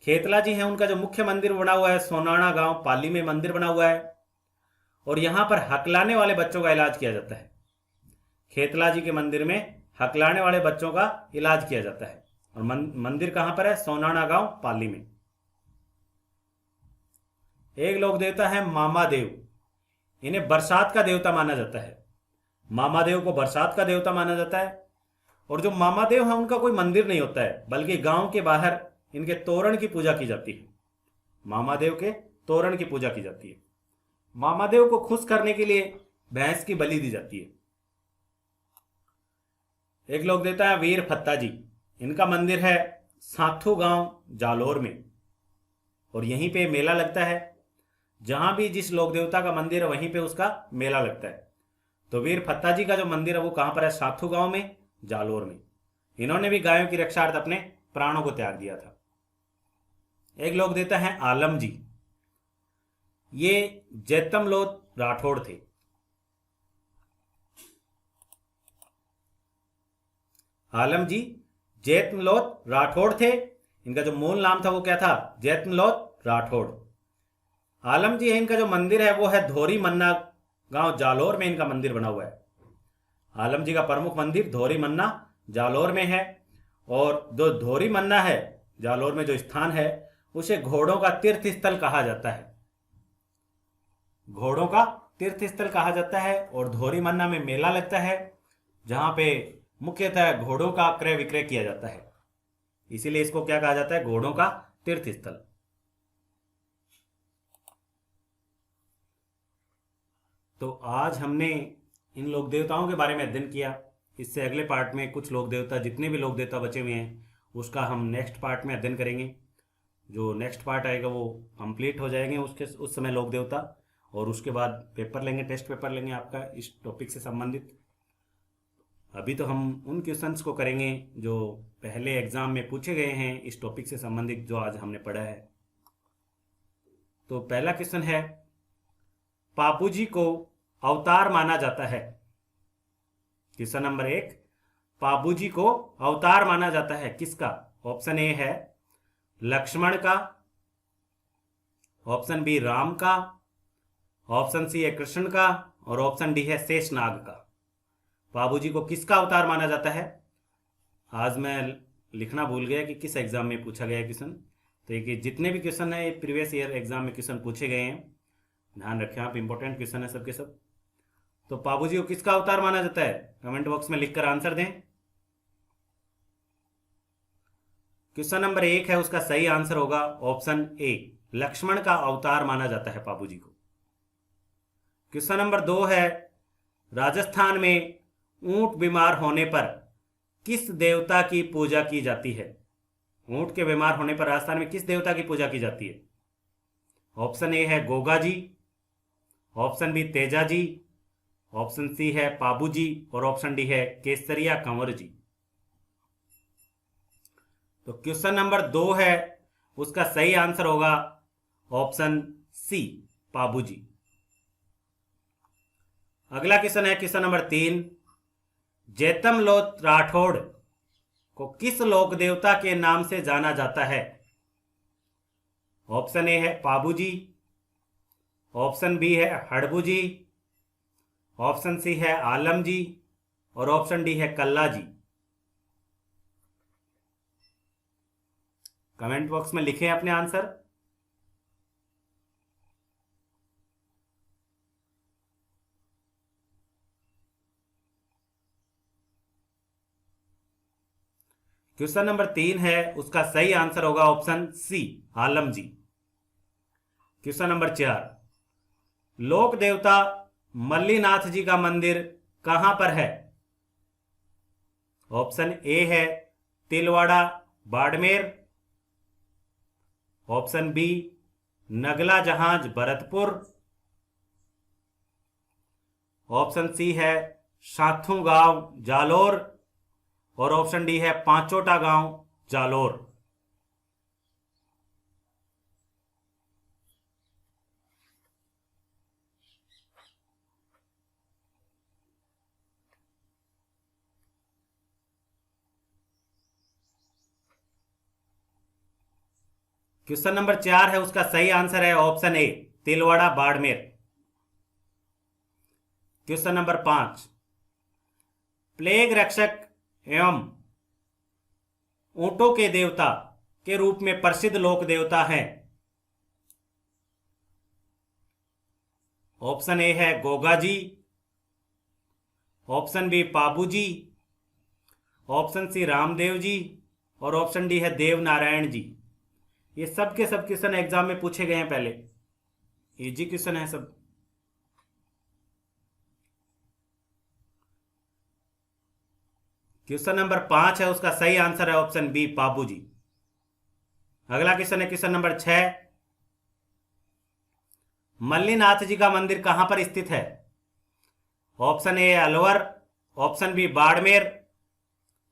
Speaker 1: खेतला जी हैं, उनका जो मुख्य मंदिर बना हुआ है सोनाणा गांव पाली में मंदिर बना हुआ है और यहां पर हकलाने वाले बच्चों का इलाज किया जाता है। खेतला जी के मंदिर में हकलाने वाले बच्चों का इलाज किया जाता है। और मंदिर कहां पर है, सोनाणा गांव पाली में। एक लोक देवता है मामा देव। इन्हें बरसात का देवता माना जाता है। मामा देव को बरसात का देवता माना जाता है। और जो मामा देव है उनका कोई मंदिर नहीं होता है, बल्कि गांव के बाहर इनके तोरण की पूजा की जाती है। मामा देव के तोरण की पूजा की जाती है। मामा देव को खुश करने के लिए भैंस की बलि दी जाती है। एक लोक देवता है वीर फत्ता जी। इनका मंदिर है साथू गांव जालोर में और यहीं पे मेला लगता है। जहां भी जिस लोक देवता का मंदिर है वहीं पे उसका मेला लगता है। तो वीर फत्ता जी का जो मंदिर है वो कहां पर है, साथू गांव में, जालोर में। इन्होंने भी गायों की रक्षार्थ अपने प्राणों को त्याग दिया था। एक लोक देवता है आलम जी। ये जैतमलोत राठौड़ थे। आलम जी जैतमलोत राठौड़ थे। इनका जो मूल नाम था वो क्या था, जैतमलोत राठौड़। आलम जी है इनका जो मंदिर है वो है धोरी मन्ना गांव जालोर में इनका मंदिर बना हुआ है। आलम जी का प्रमुख मंदिर धोरी मन्ना जालोर में है। और जो धोरी मन्ना है जालोर में जो स्थान है उसे घोड़ों का तीर्थ स्थल कहा जाता है। घोड़ों का तीर्थ स्थल कहा जाता है। और धोरी मन्ना में मेला लगता है जहां पे मुख्यतः घोड़ों का क्रय विक्रय किया जाता है, इसीलिए इसको क्या कहा जाता है, घोड़ों का तीर्थ स्थल। तो आज हमने इन लोक देवताओं के बारे में अध्ययन किया। इससे अगले पार्ट में कुछ लोक देवता, जितने भी लोक देवता बचे हुए हैं उसका हम नेक्स्ट पार्ट में अध्ययन करेंगे। जो नेक्स्ट पार्ट आएगा वो कंप्लीट हो जाएंगे उस समय लोक देवता, और उसके बाद पेपर लेंगे, टेस्ट पेपर लेंगे आपका इस टॉपिक से संबंधित। अभी तो हम उन क्वेश्चंस को करेंगे जो पहले एग्जाम में पूछे गए हैं इस टॉपिक से संबंधित, जो आज हमने पढ़ा है। तो पहला क्वेश्चन है, पापूजी को अवतार माना जाता है। क्वेश्चन नंबर 1, पापूजी को अवतार माना जाता है किसका? ऑप्शन ए है लक्ष्मण का, ऑप्शन बी राम का, ऑप्शन सी है कृष्ण का, और ऑप्शन डी है शेषनाग का। बाबूजी को किसका अवतार माना जाता है? आज मैं लिखना भूल गया कि किस एग्जाम में पूछा गया क्वेश्चन। तो ये जितने भी क्वेश्चन है प्रीवियस ईयर एग्जाम में क्वेश्चन पूछे गए हैं, ध्यान रखें आप, इंपॉर्टेंट क्वेश्चन है सबके सब। तो बाबूजी को किसका अवतार माना जाता है? कमेंट बॉक्स में लिखकर आंसर दें। क्वेश्चन नंबर 1 है, उसका सही आंसर होगा ऑप्शन ए, लक्ष्मण का अवतार माना जाता है बाबूजी को। क्वेश्चन नंबर 2 है, राजस्थान में ऊंट बीमार होने पर किस देवता की पूजा की जाती है? ऊंट के बीमार होने पर राजस्थान में किस देवता की पूजा की जाती है? ऑप्शन ए है Goga ji, option B Teja ji, option C है पाबू जी, और ऑप्शन डी है केसरिया कंवर जी। तो क्वेश्चन नंबर 2 है, उसका सही आंसर होगा ऑप्शन सी, पाबू जी। अगला क्वेश्चन है क्वेश्चन नंबर 3, जैतमलोत राठौड़ को किस लोक देवता के नाम से जाना जाता है? ऑप्शन ए है पाबू जी, ऑप्शन बी है हड़बू जी, ऑप्शन सी है आलम जी, और ऑप्शन डी है कल्ला जी। कमेंट बॉक्स में लिखें अपने आंसर। क्वेश्चन नंबर 3 है, उसका सही आंसर होगा ऑप्शन सी, आलम जी। क्वेश्चन नंबर 4, लोक देवता मल्लीनाथ जी का मंदिर कहां पर है? ऑप्शन ए है तिलवाड़ा बाड़मेर, ऑप्शन बी नगला जहाज भरतपुर, ऑप्शन सी है साथू गांव जालोर, और ऑप्शन डी है पांचोटा गांव जालोर। क्वेश्चन नंबर 4 है, उसका सही आंसर है ऑप्शन ए, Tilwara Barmer. Question number 5, plague रक्षक एवं ऊंटों के देवता के रूप में प्रसिद्ध लोक देवता हैं। ऑप्शन ए है गोगा जी, ऑप्शन बी पाबू जी, ऑप्शन सी रामदेव जी, और ऑप्शन डी है देव नारायण जी। ये सब के सब क्वेश्चन एग्जाम में पूछे गए हैं पहले, इजी क्वेश्चन है सब। क्वेश्चन नंबर 5 है, उसका सही आंसर है ऑप्शन बी, पाबू जी। अगला क्वेश्चन है क्वेश्चन नंबर 6, मल्लीनाथ जी का मंदिर कहां पर स्थित है? Option A Alwar, option B Barmer,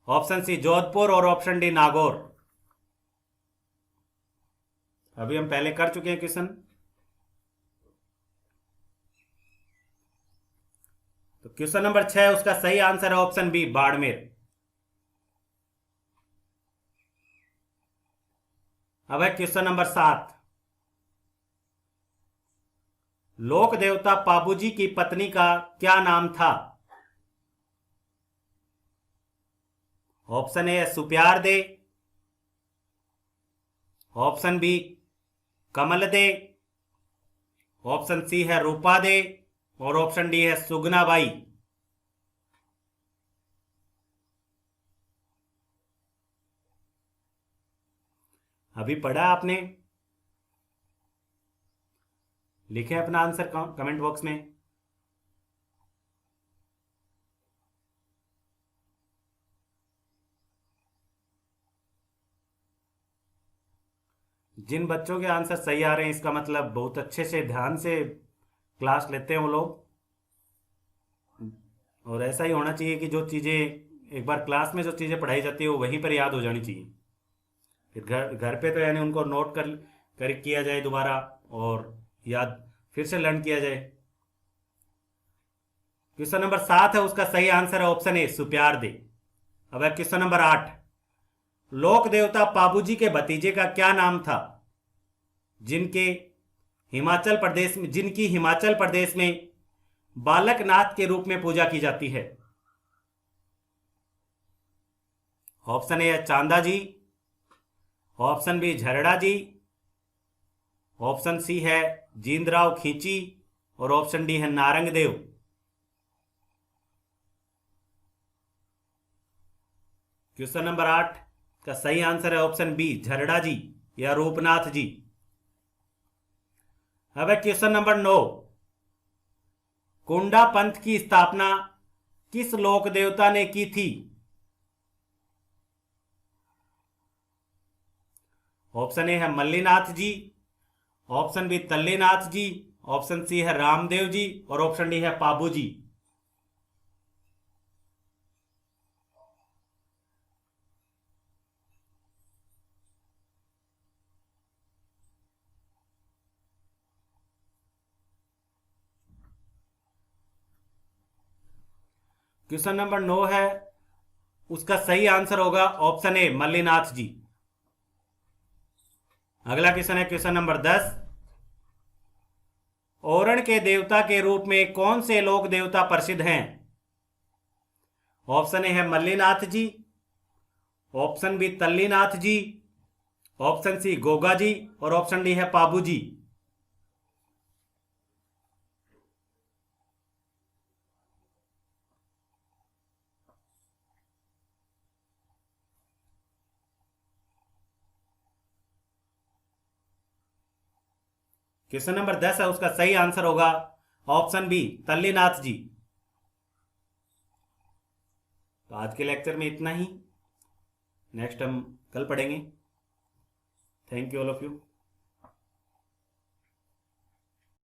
Speaker 1: option C Jodhpur, और ऑप्शन डी नागौर। अभी हम पहले कर चुके हैं क्वेश्चन। तो क्वेश्चन नंबर 6 उसका सही आंसर है ऑप्शन बी, बाड़मेर। अब है क्वेश्चन नंबर 7, लोक देवता पाबूजी की पत्नी का क्या नाम था? ऑप्शन ए सुप्यार De, option B Kamal De, option C है रूपा दे और ऑप्शन डी है सुगना बाई। अभी पढ़ा आपने? लिखें अपना आंसर कमेंट बॉक्स में। जिन बच्चों के आंसर सही आ रहे हैं इसका मतलब बहुत अच्छे से ध्यान से क्लास लेते हैं वो लोग। और ऐसा ही होना चाहिए कि जो चीज़ें एक बार क्लास में जो चीज़ें पढ़ाई जाती है वो वहीं पर याद हो जानी चाहिए। फिर घर घर पे तो यानी उनको नोट कर किया जाए दोबारा और याद फिर से लर्न किया जाए। क्वेश्चन नंबर 7 है, उसका सही आंसर है ऑप्शन ए सुप्यार दे। अब है क्वेश्चन नंबर 8। लोक देवता पाबूजी के भतीजे का क्या नाम था जिनकी हिमाचल प्रदेश में बालकनाथ के रूप में पूजा की जाती है? ऑप्शन ए है चांदा जी, ऑप्शन बी झरड़ा जी, ऑप्शन सी है जींदराव खींची और ऑप्शन डी है नारंग देव। क्वेश्चन नंबर 8 का सही आंसर है ऑप्शन बी झरड़ा जी या रूपनाथ जी। अब है क्वेश्चन नंबर 9। कुंडा पंथ की स्थापना किस लोक देवता ने की थी? ऑप्शन ए है मल्लीनाथ जी, ऑप्शन बी तल्लीनाथ जी, ऑप्शन सी है रामदेव जी और ऑप्शन डी है पाबू जी। क्वेश्चन नंबर 9 है, उसका सही आंसर होगा ऑप्शन ए मल्लीनाथ जी। अगला क्वेश्चन है क्वेश्चन नंबर 10। ओरण के देवता के रूप में कौन से लोक देवता प्रसिद्ध हैं? ऑप्शन ए है मल्लीनाथ जी, ऑप्शन बी तल्लीनाथ जी, ऑप्शन सी गोगा जी और ऑप्शन डी है पाबू जी। क्वेश्चन नंबर 10 है, उसका सही आंसर होगा ऑप्शन बी तल्लीनाथ जी। तो आज के लेक्चर में इतना ही, नेक्स्ट हम कल पढ़ेंगे। Thank you all of you.